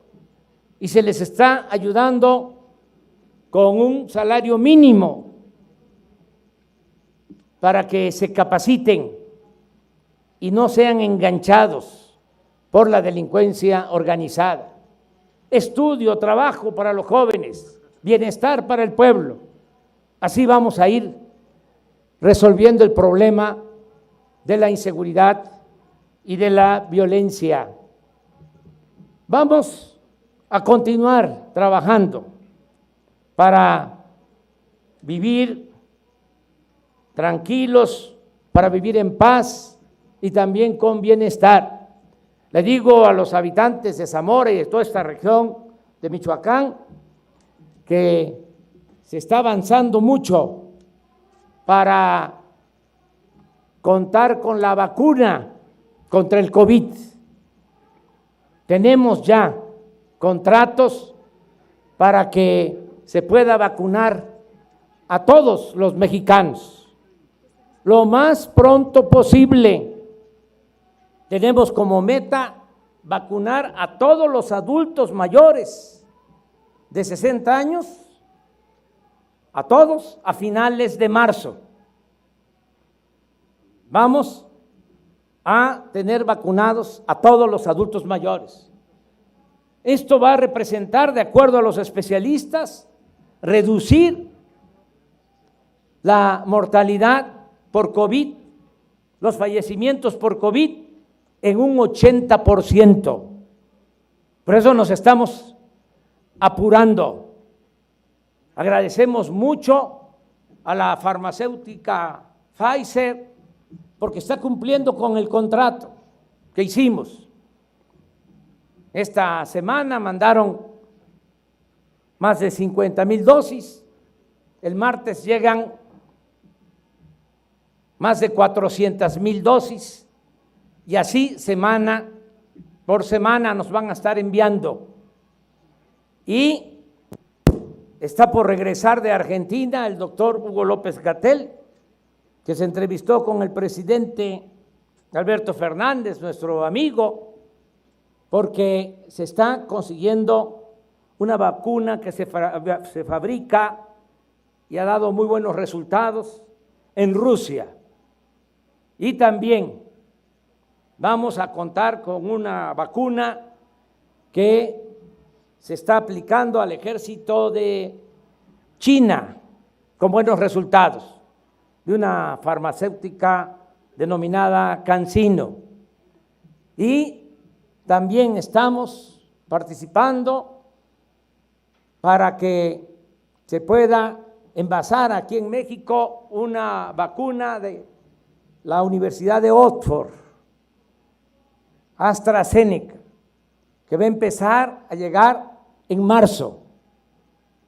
y se les está ayudando con un salario mínimo para que se capaciten y no sean enganchados por la delincuencia organizada. Estudio, trabajo para los jóvenes, bienestar para el pueblo. Así vamos a ir resolviendo el problema de la inseguridad y de la violencia. Vamos a continuar trabajando para vivir tranquilos, para vivir en paz y también con bienestar. Le digo a los habitantes de Zamora y de toda esta región de Michoacán que se está avanzando mucho para contar con la vacuna contra el COVID. Tenemos ya contratos para que se pueda vacunar a todos los mexicanos lo más pronto posible. Tenemos como meta vacunar a todos los adultos mayores de 60 años, a todos a finales de marzo. Vamos a tener vacunados a todos los adultos mayores. Esto va a representar, de acuerdo a los especialistas, reducir la mortalidad por COVID, los fallecimientos por COVID en un 80%. Por eso nos estamos apurando. Agradecemos mucho a la farmacéutica Pfizer porque está cumpliendo con el contrato que hicimos. Esta semana mandaron más de 50,000 dosis, el martes llegan más de 400,000 dosis y así semana por semana nos van a estar enviando. Y está por regresar de Argentina el doctor Hugo López-Gatell, que se entrevistó con el presidente Alberto Fernández, nuestro amigo, porque se está consiguiendo una vacuna que se fabrica y ha dado muy buenos resultados en Rusia. Y también vamos a contar con una vacuna que se está aplicando al ejército de China con buenos resultados, de una farmacéutica denominada CanSino. Y también estamos participando para que se pueda envasar aquí en México una vacuna de la Universidad de Oxford, AstraZeneca, que va a empezar a llegar en marzo.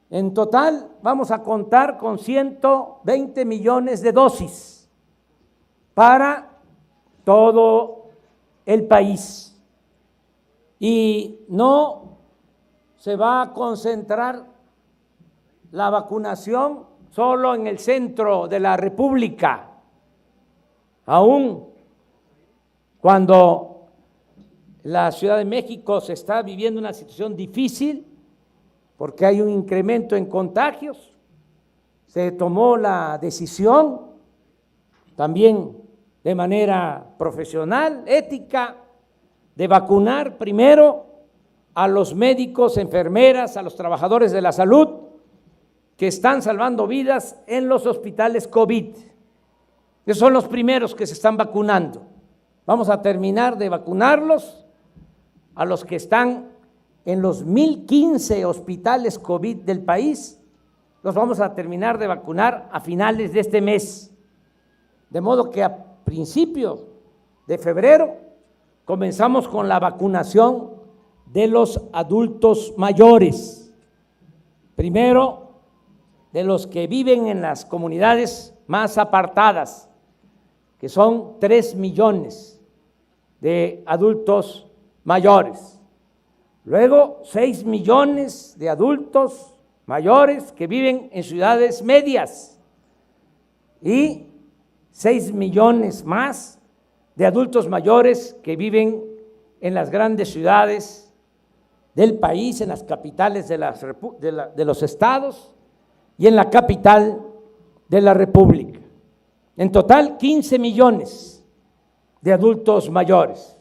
En total vamos a contar con 120 millones de dosis para todo el país. Y no se va a concentrar la vacunación solo en el centro de la República, aún cuando la Ciudad de México se está viviendo una situación difícil porque hay un incremento en contagios. Se tomó la decisión también de manera profesional, ética, de vacunar primero a los médicos, enfermeras, a los trabajadores de la salud que están salvando vidas en los hospitales COVID. Esos son los primeros que se están vacunando. Vamos a terminar de vacunarlos a los que están en los 1,015 hospitales COVID del país. Los vamos a terminar de vacunar a finales de este mes. De modo que a principios de febrero comenzamos con la vacunación de los adultos mayores. Primero, de los que viven en las comunidades más apartadas, que son 3 millones de adultos mayores. Luego, 6 millones de adultos mayores que viven en ciudades medias y 6 millones más de adultos mayores que viven en las grandes ciudades del país, en las capitales de los estados y en la capital de la República. En total, 15 millones de adultos mayores.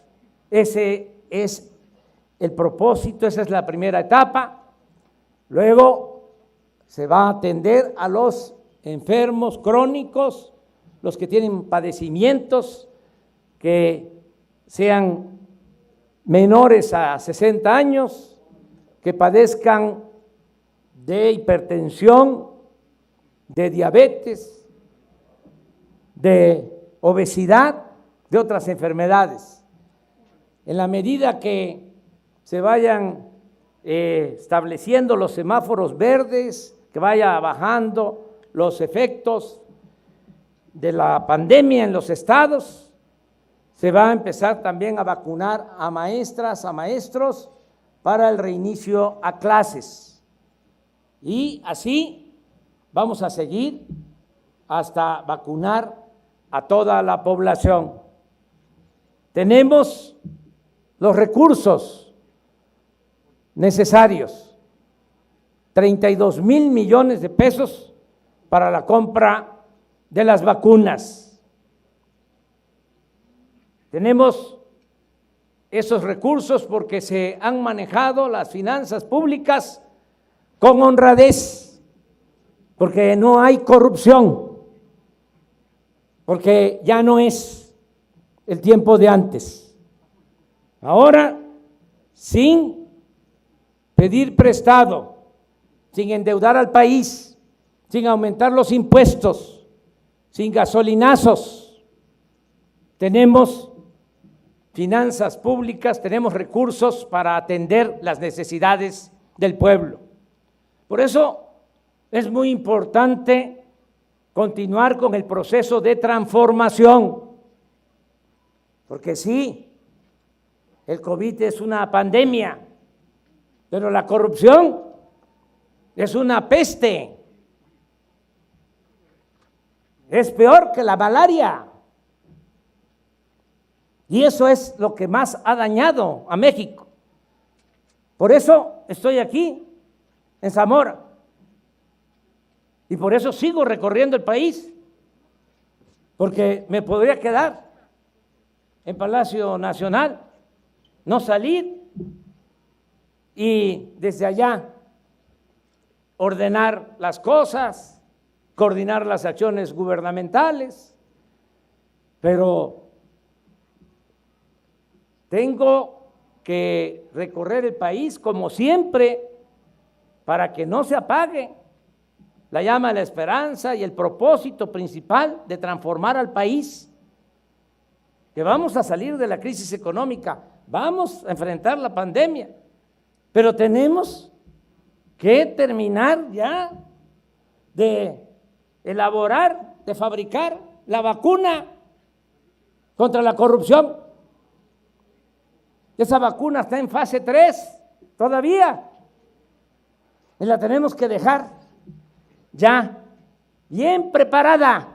Ese es el propósito, esa es la primera etapa. Luego se va a atender a los enfermos crónicos, los que tienen padecimientos que sean menores a 60 años, que padezcan de hipertensión, de diabetes, de obesidad, de otras enfermedades. En la medida que se vayan estableciendo los semáforos verdes, que vaya bajando los efectos de la pandemia en los estados, se va a empezar también a vacunar a maestras, a maestros para el reinicio a clases. Y así vamos a seguir hasta vacunar a toda la población. Tenemos los recursos necesarios, 32,000 millones de pesos para la compra de las vacunas. Tenemos esos recursos porque se han manejado las finanzas públicas con honradez, porque no hay corrupción, porque ya no es el tiempo de antes. Ahora, sin pedir prestado, sin endeudar al país, sin aumentar los impuestos, sin gasolinazos, tenemos finanzas públicas, tenemos recursos para atender las necesidades del pueblo. Por eso es muy importante continuar con el proceso de transformación, porque sí, el COVID es una pandemia, pero la corrupción es una peste. Es peor que la malaria. Y eso es lo que más ha dañado a México. Por eso estoy aquí, en Zamora. Y por eso sigo recorriendo el país. Porque me podría quedar en Palacio Nacional, no salir y desde allá ordenar las cosas, coordinar las acciones gubernamentales, pero tengo que recorrer el país como siempre para que no se apague la llama de la esperanza y el propósito principal de transformar al país, que vamos a salir de la crisis económica, vamos a enfrentar la pandemia, pero tenemos que terminar ya de elaborar, de fabricar la vacuna contra la corrupción. Esa vacuna está en fase 3 todavía y la tenemos que dejar ya bien preparada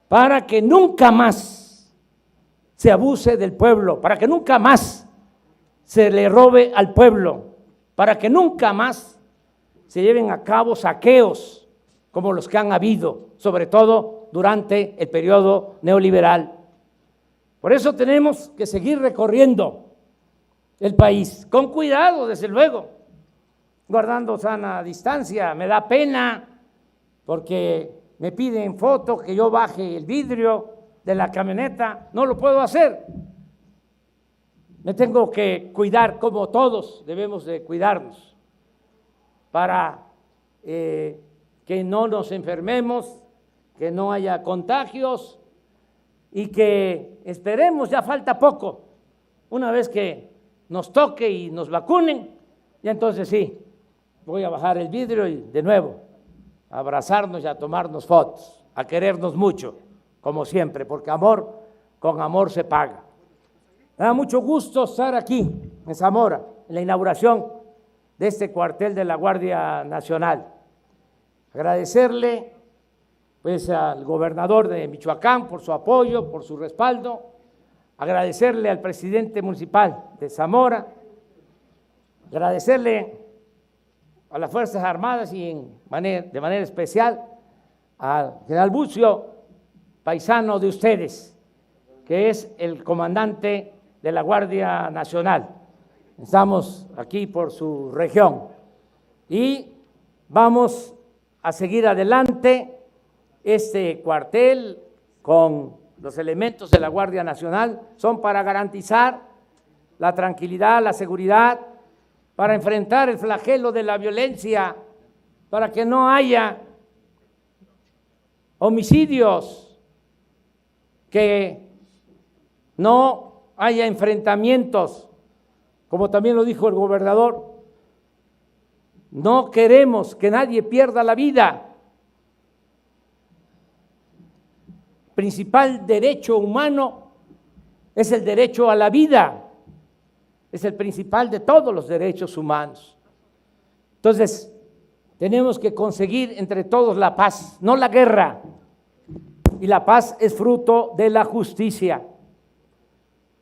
para que nunca más se abuse del pueblo, para que nunca más se le robe al pueblo, para que nunca más se lleven a cabo saqueos como los que han habido, sobre todo durante el periodo neoliberal. Por eso tenemos que seguir recorriendo el país, con cuidado, desde luego, guardando sana distancia. Me da pena porque me piden foto que yo baje el vidrio de la camioneta, no lo puedo hacer. Me tengo que cuidar, como todos debemos de cuidarnos, para que no nos enfermemos, que no haya contagios y que esperemos, ya falta poco, una vez que nos toque y nos vacunen, y entonces sí, voy a bajar el vidrio y de nuevo a abrazarnos y a tomarnos fotos, a querernos mucho, como siempre, porque amor con amor se paga. Me da mucho gusto estar aquí en Zamora, en la inauguración de este cuartel de la Guardia Nacional. Agradecerle pues al gobernador de Michoacán por su apoyo, por su respaldo, agradecerle al presidente municipal de Zamora, agradecerle a las Fuerzas Armadas y de manera especial al general Bucio, paisano de ustedes, que es el comandante de la Guardia Nacional. Estamos aquí por su región y vamos a seguir adelante. Este cuartel con los elementos de la Guardia Nacional son para garantizar la tranquilidad, la seguridad, para enfrentar el flagelo de la violencia, para que no haya homicidios, que no haya enfrentamientos, como también lo dijo el gobernador. No queremos que nadie pierda la vida. Principal derecho humano es el derecho a la vida, es el principal de todos los derechos humanos. Entonces, tenemos que conseguir entre todos la paz, no la guerra, y la paz es fruto de la justicia.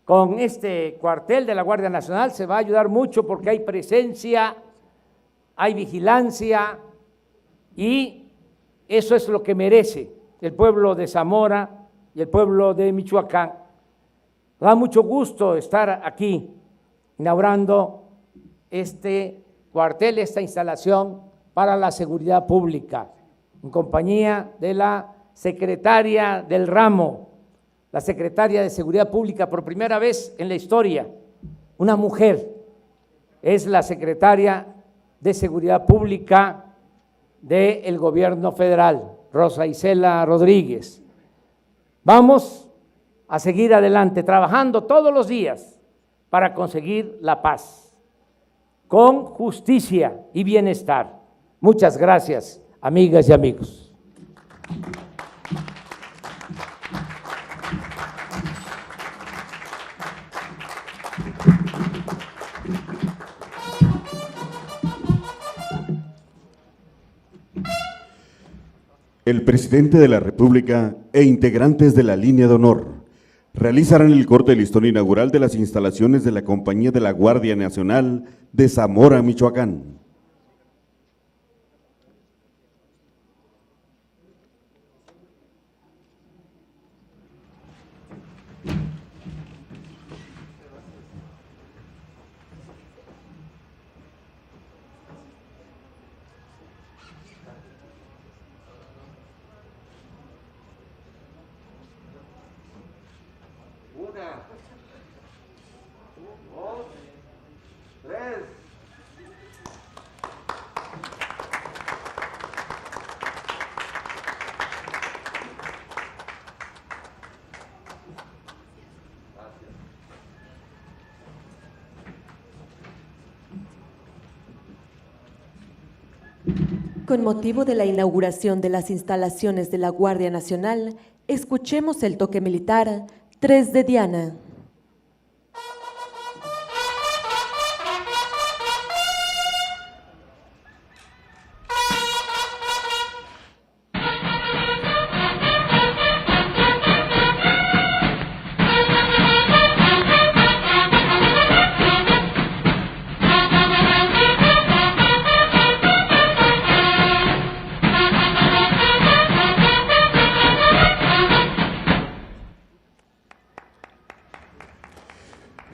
Con este cuartel de la Guardia Nacional se va a ayudar mucho porque hay presencia, hay vigilancia y eso es lo que merece el pueblo de Zamora y el pueblo de Michoacán. Me da mucho gusto estar aquí inaugurando este cuartel, esta instalación para la seguridad pública, en compañía de la secretaria del ramo, la secretaria de Seguridad Pública, por primera vez en la historia, una mujer es la secretaria de Seguridad Pública del gobierno federal, Rosa Isela Rodríguez. Vamos a seguir adelante, trabajando todos los días para conseguir la paz, con justicia y bienestar. Muchas gracias, amigas y amigos. El presidente de la República e integrantes de la línea de honor realizarán el corte de listón inaugural de las instalaciones de la Compañía de la Guardia Nacional de Zamora, Michoacán. Una, dos, tres. Con motivo de la inauguración de las instalaciones de la Guardia Nacional, escuchemos el toque militar 3 de Diana.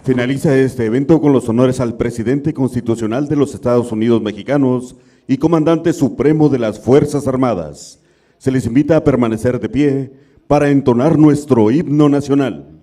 Finaliza este evento con los honores al presidente constitucional de los Estados Unidos mexicanos y comandante supremo de las Fuerzas Armadas. Se les invita a permanecer de pie para entonar nuestro himno nacional.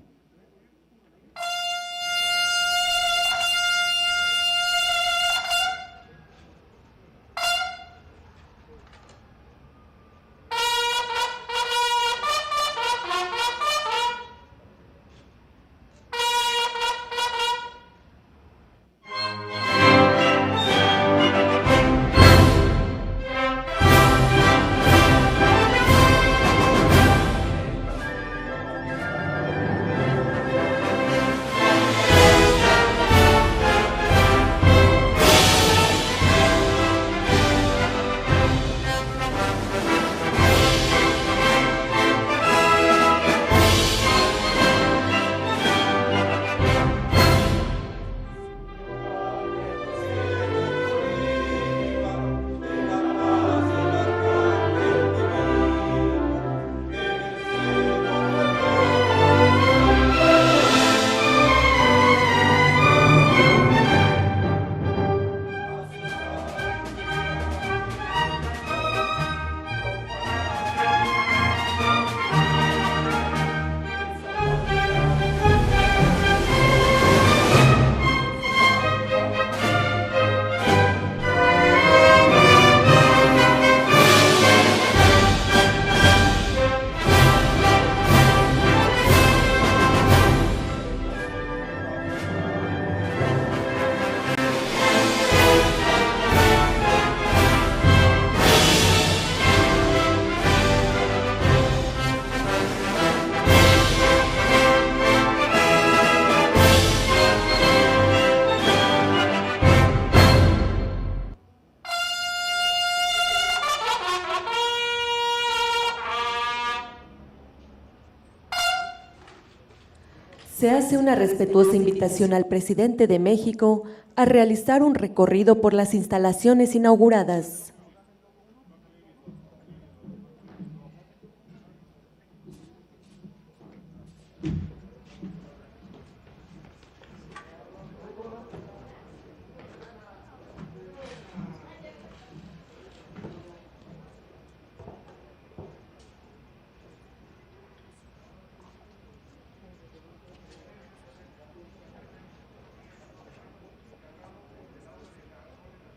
Se hace una respetuosa invitación al presidente de México a realizar un recorrido por las instalaciones inauguradas.